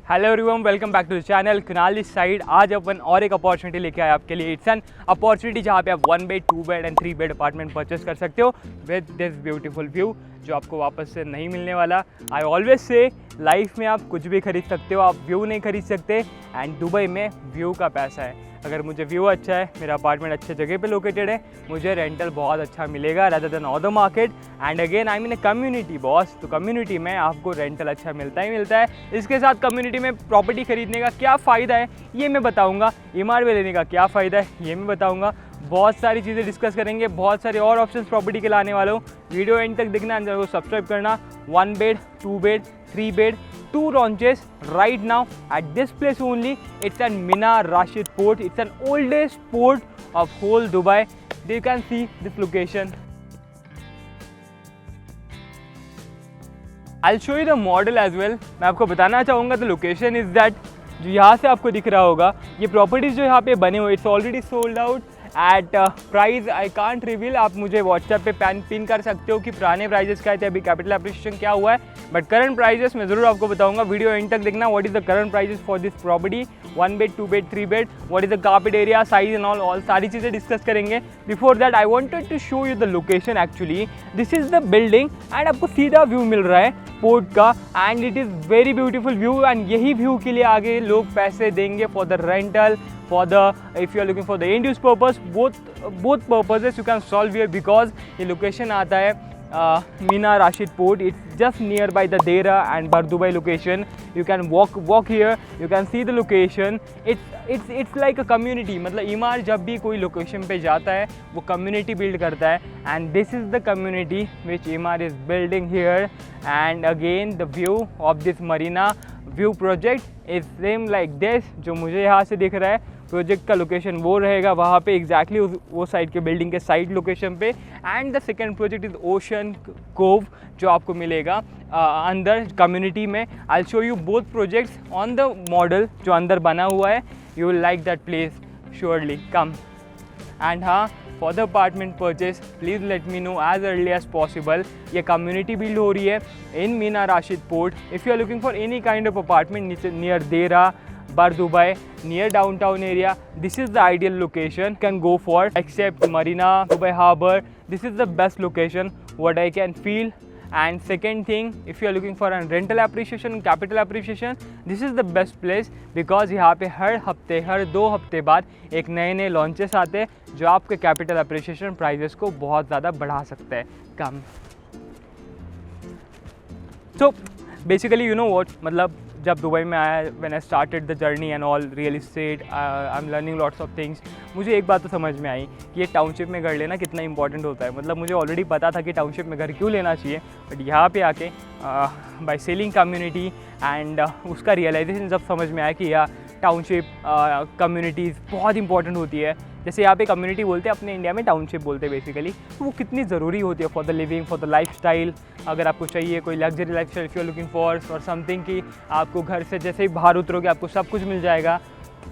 Hello everyone, welcome back to the channel. Kunal इस side. आज अपन और एक अपॉर्चुनिटी लेके आए आपके लिए। इट्स एन अपॉर्चुनिटी जहाँ पे आप 1 bed, 2 bed and 3 bed apartment purchase कर सकते हो विद दिस ब्यूटीफुल व्यू जो आपको वापस से नहीं मिलने वाला। आई ऑलवेज से लाइफ में आप कुछ भी खरीद सकते हो, आप व्यू नहीं खरीद सकते। एंड दुबई में व्यू का पैसा है। अगर मुझे व्यू अच्छा है, मेरा अपार्टमेंट अच्छे जगह पे लोकेटेड है, मुझे रेंटल बहुत अच्छा मिलेगा rather than other market. And again I mean a community boss, तो कम्युनिटी में आपको रेंटल अच्छा मिलता ही मिलता है। इसके साथ कम्युनिटी में प्रॉपर्टी खरीदने का क्या फ़ायदा है ये मैं बताऊंगा, इमारत लेने का क्या फ़ायदा है ये मैं बताऊंगा। बहुत सारी चीज़ें डिस्कस करेंगे, बहुत सारे और ऑप्शंस प्रॉपर्टी के लाने वाले हो। वीडियो एंड तक देखना, चैनल को सब्सक्राइब करना। 1 bed, 2 bed, 3 bed, 2 launches right now at this place only. It's an Mina Rashid Port. It's an oldest port of whole Dubai. You can see this location. I'll show you the model as well. मैं आपको बताना चाहूँगा the location is that जो यहाँ से आपको दिख रहा होगा, ये प्रॉपर्टीज़ जो यहाँ पे बने हुए, it's already sold out at price I can't reveal. आप मुझे व्हाट्सएप पे पिन कर सकते हो कि पुराने प्राइजेस क्या थे, अभी कैपिटल अप्रिसिएशन क्या हुआ है, बट करंट प्राइजेस मैं ज़रूर आपको बताऊंगा। वीडियो एंड तक देखना। What is the current prices for this property, 1 bed, 2 bed, 3 bed, what is the carpet area, size and all सारी चीज़ें डिस्कस करेंगे। Before that I wanted to show you the location. Actually this is the building and आपको सीधा view मिल रहा है port का and it is very beautiful view. And यही व्यू के लिए आगे लोग पैसे देंगे for the rental, for the if you are looking for the end use purpose, both purposes you can solve here because ये location आता है Mina Rashid Port. It's just nearby the Deira and Bardubai location. You can walk here, you can see the location. It's like a community. मतलब इमार जब भी कोई location पे जाता है वो कम्युनिटी बिल्ड करता है and this is the community which Imar is building here. And again the view of this Marina view project is same like this. जो मुझे यहाँ से दिख रहा है प्रोजेक्ट का लोकेशन वो रहेगा वहाँ पे एग्जैक्टली वो साइड के बिल्डिंग के साइड लोकेशन पे। And the second project is Ocean CoV जो आपको मिलेगा अंदर कम्युनिटी में। I show you both projects on the model जो अंदर बना हुआ है। You will like that place surely, come. And हाँ, for the apartment purchase please let me know as early as possible. ये कम्युनिटी बिल्ड हो रही है in Mina Rashid Port. If you are looking for any kind of apartment near देरा, Bar Dubai, near downtown area, this is the ideal location can go for, except Marina, Dubai Harbour. This is the best location what I can feel. And second thing, if you are looking for a rental appreciation, capital appreciation, this is the best place because यहाँ पे हर हफ्ते, हर 2 हफ्ते बाद एक नए launches आते हैं जो आपके कैपिटल अप्रिसिएशन प्राइजेस को बहुत ज़्यादा बढ़ा सकते हैं, कम। So basically you know what, मतलब जब दुबई में आया, when I started the journey and all real estate, I am learning lots of things. मुझे एक बात तो समझ में आई कि ये टाउनशिप में घर लेना कितना इंपॉर्टेंट होता है। मतलब मुझे ऑलरेडी पता था कि टाउनशिप में घर क्यों लेना चाहिए, बट यहाँ पे आके बाय सेलिंग कम्युनिटी एंड उसका रियलाइजेशन जब समझ में आया कि यार टाउनशिप कम्युनिटीज़ बहुत इंपॉर्टेंट होती है। जैसे यहाँ पे कम्युनिटी बोलते हैं, अपने इंडिया में टाउनशिप बोलते हैं बेसिकली, तो वो कितनी ज़रूरी होती है for the living, for the lifestyle. अगर आपको चाहिए कोई luxury lifestyle, if you are looking for something कि आपको घर से जैसे ही बाहर उतरोगे आपको सब कुछ मिल जाएगा।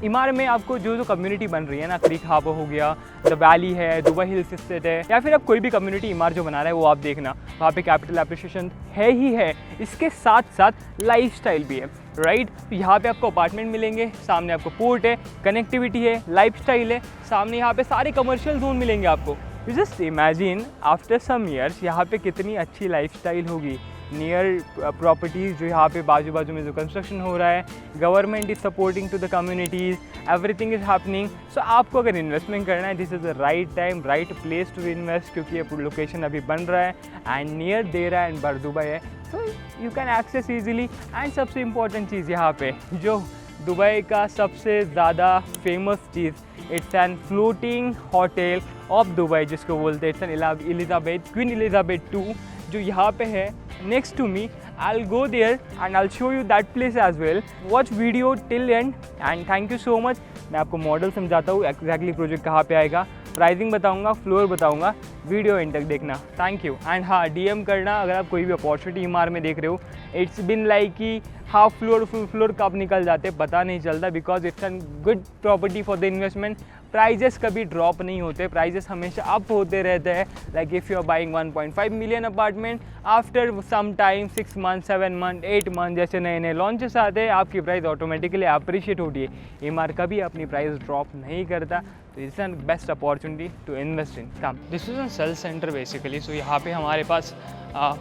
इमार में आपको जो कम्युनिटी बन रही है ना, क्रीक हार्बर हो गया, द वैली है, दुबई हिल्स स्टेट है, या फिर आप कोई भी कम्युनिटी इमार जो बना रहा है वो आप देखना, वहाँ पे कैपिटल एप्रिसिएशन है ही है, इसके साथ साथ लाइफ स्टाइल भी है, राइट। यहाँ पे आपको अपार्टमेंट मिलेंगे, सामने आपको पोर्ट है, कनेक्टिविटी है, लाइफ स्टाइल है, सामने यहाँ पे सारे कमर्शियल जोन मिलेंगे आपको। You just imagine after some years यहाँ पे कितनी अच्छी लाइफ स्टाइल होगी। नियर प्रॉपर्टीज़ जो यहाँ पे बाजू में जो कंस्ट्रक्शन हो रहा है, government is supporting to the communities, everything is happening. So आपको अगर इन्वेस्टमेंट करना है, this is the right time, right place to invest, क्योंकि ये लोकेशन अभी बन रहा है and near Deira and Bur Dubai है, so you can access easily. And सबसे इम्पॉर्टेंट चीज़ यहाँ पे जो दुबई का सबसे ज़्यादा फेमस चीज़, it's an floating hotel of Dubai जिसको बोलते हैं। It's an Elizabeth, queen Elizabeth II जो यहाँ पे है next to me. I'll go there and I'll show you that place as well. Watch video till end and thank you so much. मैं आपको model समझाता हूँ, एक्जैक्टली प्रोजेक्ट कहाँ पे आएगा, प्राइसिंग बताऊँगा, फ्लोर बताऊँगा, वीडियो एंड तक देखना। Thank you. एंड हाँ, DM करना अगर आप कोई भी अपॉर्चुनिटी इमार में देख रहे हो। इट्स बिन लाइक कि हाफ फ्लोर फुल फ्लोर कब निकल जाते पता नहीं चलता, because it's an good property for the investment. Prices कभी ड्रॉप नहीं होते, प्राइजेस हमेशा अप होते रहते हैं। Like if you are buying 1.5 million apartment, after some time 6 month 7 month 8 month जैसे नए नए लॉन्चेस आते हैं, आपकी प्राइस ऑटोमेटिकली अप्रिशिएट होती है। एमआर कभी अपनी प्राइस ड्रॉप नहीं करता, तो it's an best opportunity to invest in. Come this is an sale centre basically. So यहाँ पे हमारे पास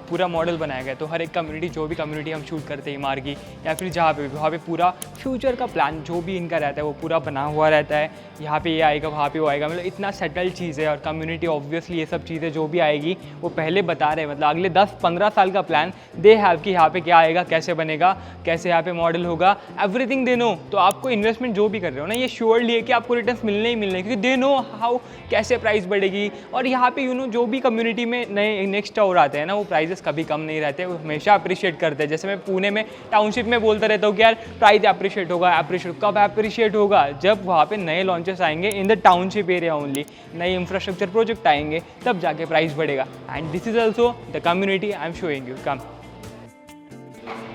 पूरा मॉडल बनाया गया है। तो हर एक कम्युनिटी, जो भी कम्युनिटी हम शूट करते हैं एमआर की, या फिर जहाँ पे वहाँ पे पूरा फ्यूचर का प्लान जो भी इनका रहता है वो पूरा बना हुआ रहता है। यहाँ पे ये आएगा, वहाँ पे वो आएगा, मतलब इतना सेटल चीज़ है। और कम्युनिटी ऑब्वियसली ये सब चीज़ें जो भी आएगी वो पहले बता रहे हैं, मतलब अगले 10-15 साल का प्लान दे हैव कि यहाँ पे क्या आएगा, कैसे बनेगा, कैसे यहाँ पे मॉडल होगा, एवरीथिंग दे नो। तो आपको इन्वेस्टमेंट जो भी कर रहे हो ना, ये श्योरली है कि आपको रिटर्न्स मिलने ही मिलने, क्योंकि दे नो हाउ कैसे प्राइस बढ़ेगी। और यहाँ पे जो भी कम्युनिटी में नए नेक्स्ट टावर आते हैं ना, वो प्राइजेस कभी कम नहीं रहते, वो हमेशा अप्रिशिएट करते हैं। जैसे मैं पुणे में टाउनशिप में बोलता रहता हूँ कि यार प्राइस अप्रिशिएट होगा, अप्रिशिएट कब अप्रिशिएट होगा, जब वहाँ पे नए लॉन्चेस आएंगे in the township area only, नए इंफ्रास्ट्रक्चर प्रोजेक्ट आएंगे, तब जाके प्राइस बढ़ेगा। And this is also the community I am showing you. Come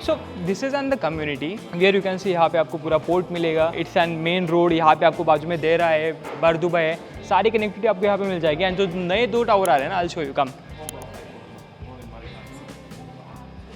so this is on the community where you can see. यहाँ पे आपको पूरा पोर्ट मिलेगा, इट्स एन मेन रोड, यहाँ पे आपको बाजू में दे रहा है, बरदुबई है, सारी कनेक्टिविटी आपको यहाँ पे मिल जाएगी। एंड जो नए 2 टावर आ रहे हैं ना, I will show you. Come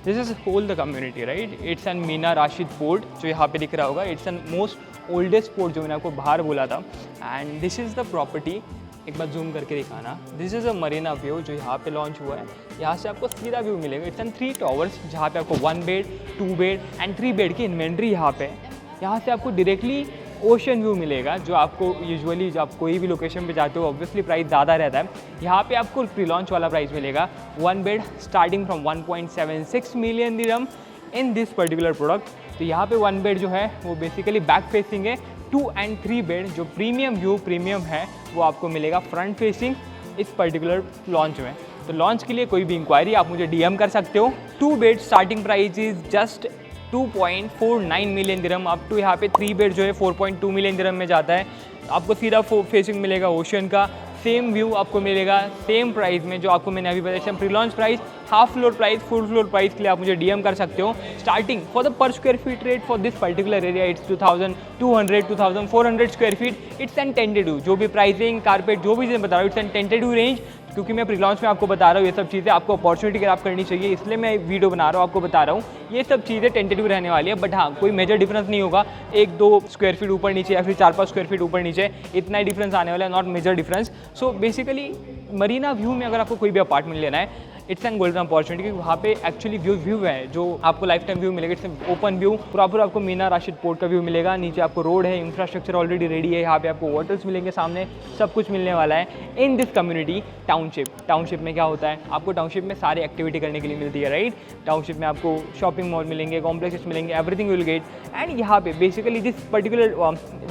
this is whole the community right. It's an Mina Rashid port जो यहाँ पे दिख रहा होगा। It's an most oldest port जो मैंने आपको बाहर बोला था। And this is the property, एक बार जूम करके दिखाना। This is a marina view जो यहाँ पे लॉन्च हुआ है। यहाँ से आपको सीधा व्यू मिलेगा। इट्स एन 3 टावर्स जहाँ पे आपको 1 बेड 2 बेड एंड 3 बेड की इन्वेंट्री यहाँ पे है। यहाँ से आपको डायरेक्टली ओशन व्यू मिलेगा, जो आपको यूजुअली जब आप कोई भी लोकेशन पे जाते हो ऑब्वियसली प्राइस ज़्यादा रहता है। यहाँ पे आपको प्री लॉन्च वाला प्राइस मिलेगा 1 bed starting from 1.76 million dirham in this particular product. तो यहाँ पे 1 बेड जो है वो बेसिकली बैक फेसिंग है। 2 एंड 3 बेड जो प्रीमियम व्यू प्रीमियम है वो आपको मिलेगा फ्रंट फेसिंग इस पर्टिकुलर लॉन्च में। तो लॉन्च के लिए कोई भी इंक्वायरी आप मुझे DM कर सकते हो। 2 bed starting price is just 2.49 million dirham, up to यहाँ पे 3 बेड जो है 4.2 मिलियन दिरहम में जाता है। आपको सीधा फेसिंग मिलेगा ओशन का, सेम व्यू आपको मिलेगा सेम प्राइस में जो आपको मैंने अभी बताया। Pre launch price, half floor price, full floor price के लिए आप मुझे DM कर सकते हो। स्टार्टिंग फॉर द पर square feet rate for this particular area it's 2200 2400 square feet. It's an tentative, जो भी प्राइसिंग कारपेट जो भी चीज़ें बता रहा हूँ, इट्स एन टेंटेटिव रेंज। क्योंकि मैं प्री लॉन्च में आपको बता रहा हूँ ये सब चीज़ें, आपको अपॉर्चुनिटी ग्रैब करनी चाहिए, इसलिए मैं वीडियो बना रहा हूँ, आपको बता रहा हूँ ये सब चीज़ें टेंटेटिव रहने वाली है। बट हाँ, कोई मेजर डिफरेंस नहीं होगा, 1-2 स्क्वायर फीट ऊपर नीचे या फिर 4-5 स्क्वायर फीट ऊपर नीचे, इतना ही डिफरेंस आने वाला है, not major difference. So basically marina view में अगर आपको कोई भी अपार्टमेंट लेना है, इट्स एन गोल्डन अपॉर्चुनिटी, क्योंकि वहाँ पे एक्चुअली व्यू है जो आपको लाइफ टाइम व्यू मिलेगा। इट्स ओपन व्यू, प्रॉपर आपको मीना राशिद पोर्ट का व्यू मिलेगा। नीचे आपको रोड है, इंफ्रास्ट्रक्चर ऑलरेडी रेडी है, यहाँ पे आपको वाटर्स मिलेंगे, सामने सब कुछ मिलने वाला है in this community township. Township में क्या होता है, आपको टाउनशिप में सारी एक्टिविटी करने के लिए मिलती है राइट। टाउनशिप में आपको शॉपिंग मॉल मिलेंगे, कॉम्प्लेक्सेस मिलेंगे, एवरीथिंग विल गेट। एंड यहाँ पे बेसिकली दिस पर्टिकुलर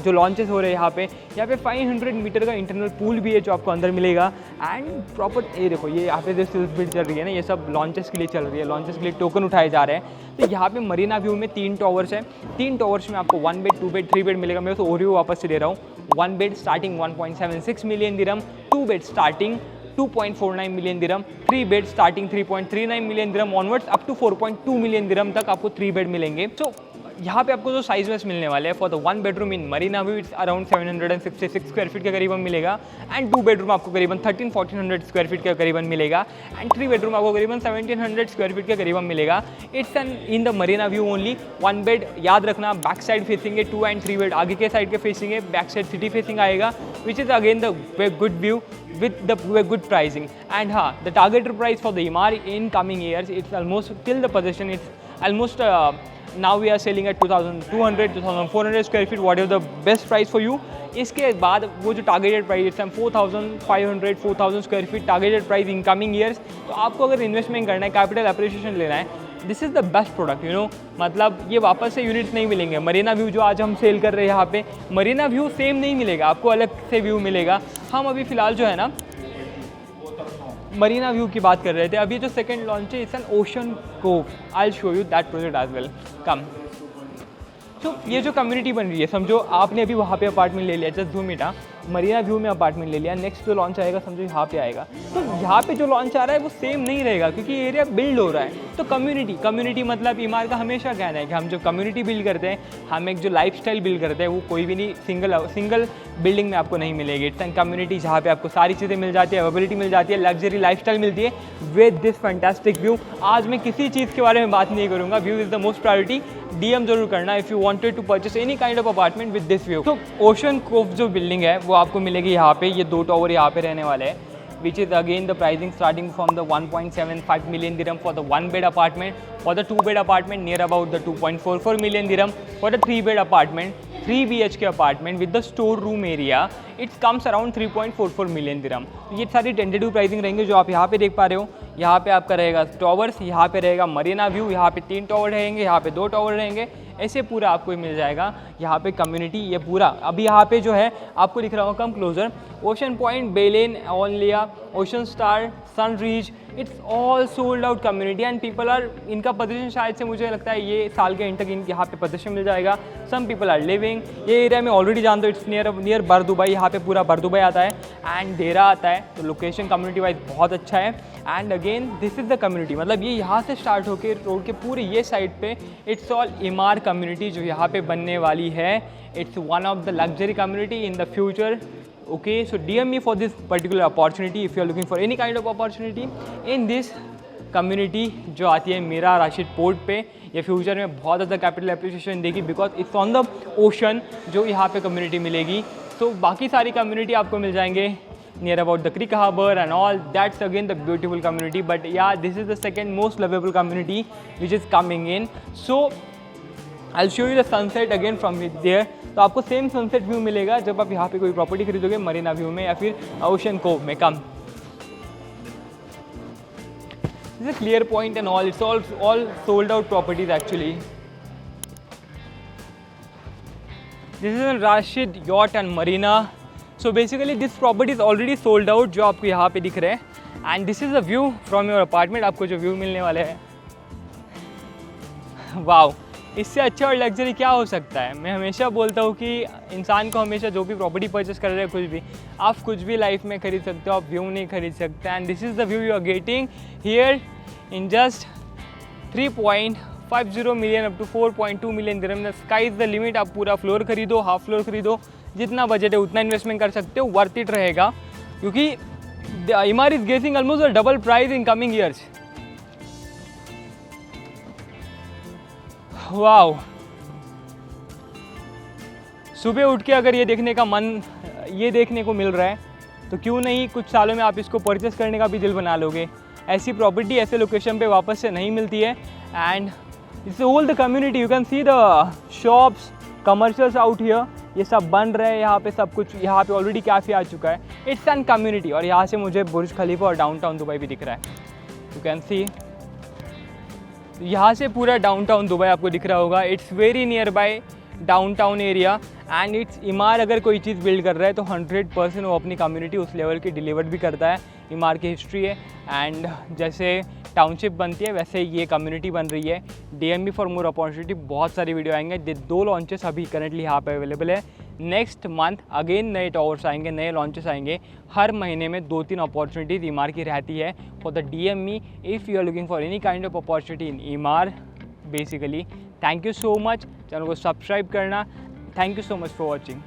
जो लॉन्चेस हो रहे हैं यहाँ पे 500 मीटर का इंटरनल पूल भी है जो आपको अंदर मिलेगा। एंड प्रॉपर ये देखो, ये यहाँ पे जो सेल्स बिल्ड चल रही है ना, ये सब लॉन्चेस के लिए चल रही है, लॉन्चेस के लिए टोकन उठाए जा रहे हैं। तो यहाँ पे मरीना व्यू में 3 टावर्स है। 3 टावर्स में आपको 1 बेड 2 बेड 3 बेड मिलेगा। मैं तो ओरियो वापस से दे रहा हूँ। 1 bed starting 1.76 million dirham, 2 bed starting 2.49 million dirham, 3 bed starting 3.39 million dirham onwards up to 4.2 million dirham तक आपको 3 बेड मिलेंगे। तो यहाँ पे आपको जो साइज वाइज मिलने वाले हैं for the 1 bedroom in Marina view it's around 766 square feet के करीबन मिलेगा। एंड 2 बेडरूम आपको करीबन 1300-1400 स्क्वायर फीट के करीबन मिलेगा। एंड 3 बेडरूम आपको करीबन 1700 स्क्वायर फीट के करीबन मिलेगा। It's an in the Marina view only. 1 bed याद रखना बैक साइड फेसिंग है, 2 एंड 3 बेड आगे के साइड के फेसिंग है, बैक साइड सिटी फेसिंग आएगा, which is again the good view with the good pricing. And the targeted price for the MR in coming years, it's almost till the possession, it's almost now we are selling at 2200-2400 square feet, whatever the best price for you. इसके बाद वो जो targeted price है 4500-4000 square feet targeted price in coming years. तो आपको अगर investment करना है, कैपिटल अप्रिसिएशन लेना है, this is the best product मतलब ये वापस से यूनिट्स नहीं मिलेंगे। मरीना व्यू जो आज हम सेल कर रहे हैं यहाँ पे, मरीना व्यू सेम नहीं मिलेगा, आपको अलग से व्यू मिलेगा। हम अभी फ़िलहाल जो है ना मरीना व्यू की बात कर रहे थे। अभी जो सेकंड लॉन्च है it's an Ocean Cove, I will show you that project as well. Come तो ये जो कम्युनिटी बन रही है, समझो आपने अभी वहाँ पे अपार्टमेंट ले लिया, जस्ट 2 मीटर मरीना व्यू में अपार्टमेंट ले लिया, नेक्स्ट जो लॉन्च आएगा समझो यहाँ पे आएगा, तो यहाँ पे जो लॉन्च आ रहा है वो सेम नहीं रहेगा क्योंकि एरिया बिल्ड हो रहा है। तो कम्युनिटी मतलब ईमार का हमेशा कहना है कि हम जो कम्युनिटी बिल्ड करते हैं, हम एक जो लाइफस्टाइल बिल्ड करते हैं, वो कोई भी नहीं सिंगल बिल्डिंग में आपको नहीं मिलेगी। इट्स एन कम्युनिटी जहाँ पे आपको सारी चीज़ें मिल जाती है, अवेलेबिलिटी मिल जाती है, लग्जरी लाइफस्टाइल मिलती है विद दिस फैंटास्टिक व्यू। आज मैं किसी चीज़ के बारे में बात नहीं करूँगा, view is the most priority. DM जरूर करना if you wanted to purchase any kind of apartment with this view. तो ओशन कोव जो बिल्डिंग है वो आपको मिलेगी यहाँ पे, ये 2 टावर यहाँ पे रहने वाले हैं, which is again the pricing starting from the 1.75 million dirham for the 1-bed apartment, for the 2-bed apartment near about the 2.44 million dirham, for the 3-bed apartment 3 BHK apartment with the store room area it comes around 3.44 million dirham। ये सारी tentative pricing रहेंगे जो आप यहाँ पे देख पा रहे हो। यहाँ पे आपका रहेगा टावर्स, यहाँ पे रहेगा मरीना व्यू, यहाँ पे 3 टावर रहेंगे, यहाँ पे 2 टावर रहेंगे, ऐसे पूरा आपको मिल जाएगा। यहाँ पे कम्युनिटी ये पूरा अभी यहाँ पे जो है आपको दिख रहा होगा कम क्लोजर, ओशन पॉइंट, बेलेन, ऑनलिया, Ocean Star, Sun Reach, it's all sold out community and people are, इनका पोजीशन शायद से मुझे लगता है ये साल के एंड तक इनके यहाँ पे पोजीशन मिल जाएगा। सम पीपल आर लिविंग, ये एरिया में ऑलरेडी जानते हो, इट्स नियर बरदुबई, यहाँ पे पूरा बरदुबई आता है एंड डेरा आता है, तो लोकेशन कम्युनिटी वाइज बहुत अच्छा है। And again this is the community, मतलब ये यहाँ से स्टार्ट होकर रोड के पूरे ये साइड पे इट्स ऑल ईमार कम्युनिटी जो यहाँ पे बनने वाली है। It's one of the luxury community in the future. Okay, so DM me for this particular opportunity if you are looking for any kind of opportunity in this community जो आती है Meera Rashid port पे। ये फ्यूचर में बहुत ज़्यादा capital appreciation देगी because it's on the ocean जो यहाँ पे कम्युनिटी मिलेगी। तो बाकी सारी कम्युनिटी आपको मिल जाएंगे near about the Creek Harbour and all, that's again the beautiful community, but yeah this is the second most lovable community which is coming in. So I will show you the sunset again from there. तो आपको same sunset view मिलेगा जब आप यहाँ पे कोई property खरीदोगे Marina view में या फिर ओशन कोव में। कम this is clear point and all, it's all sold out properties actually. This is Rashid yacht and Marina. So basically this property is already sold out जो आपको यहाँ पे दिख रहे हैं and this is the view from your apartment. आपको जो view मिलने वाले हैं, वाओ, इससे अच्छा और लग्जरी क्या हो सकता है। मैं हमेशा बोलता हूँ कि इंसान को हमेशा जो भी प्रॉपर्टी परचेस कर रहे हैं, कुछ भी आप कुछ भी लाइफ में खरीद सकते हो, आप व्यू नहीं खरीद सकते। And this is the view you are getting here in just 3.50 million up to 4.2 million dirham. The sky is the limit. आप पूरा फ्लोर खरीदो, हाफ फ्लोर खरीदो, जितना बजट है उतना इन्वेस्टमेंट कर सकते हो, वर्थ इट रहेगा क्योंकि ईमार इज गेसिंग almost the double price in coming years. Wow, सुबह उठ के अगर ये देखने का मन, ये देखने को मिल रहा है तो क्यों नहीं कुछ सालों में आप इसको परचेस करने का भी दिल बना लोगे। ऐसी प्रॉपर्टी ऐसे लोकेशन पे वापस से नहीं मिलती है। And it's all the community, you can see the shops, commercials out here, ये सब बन रहे हैं यहाँ पे, सब कुछ यहाँ पे ऑलरेडी कैफे आ चुका है। It's N community. और यहाँ से मुझे बुर्ज खलीफा और डाउनटाउन दुबई भी दिख रहा है, यू कैन सी। यहाँ से पूरा डाउनटाउन दुबई आपको दिख रहा होगा। It's very near by downtown area and it's Emaar अगर कोई चीज़ बिल्ड कर रहा है तो 100% वो अपनी कम्युनिटी उस लेवल की डिलीवर भी करता है। ईमार की हिस्ट्री है एंड जैसे टाउनशिप बनती है वैसे ये कम्युनिटी बन रही है। DM me for more opportunity, बहुत सारी वीडियो आएंगे। 2 लॉन्चेस अभी करंटली यहाँ पे अवेलेबल है। नेक्स्ट मंथ अगेन नए टावर्स आएंगे, नए लॉन्चेस आएंगे। हर महीने में 2-3 अपॉर्चुनिटीज़ ईमार की रहती है। For the DM me if you are looking for any kind of opportunity in Emaar basically. Thank you so much, channel को सब्सक्राइब करना। Thank you so much for watching.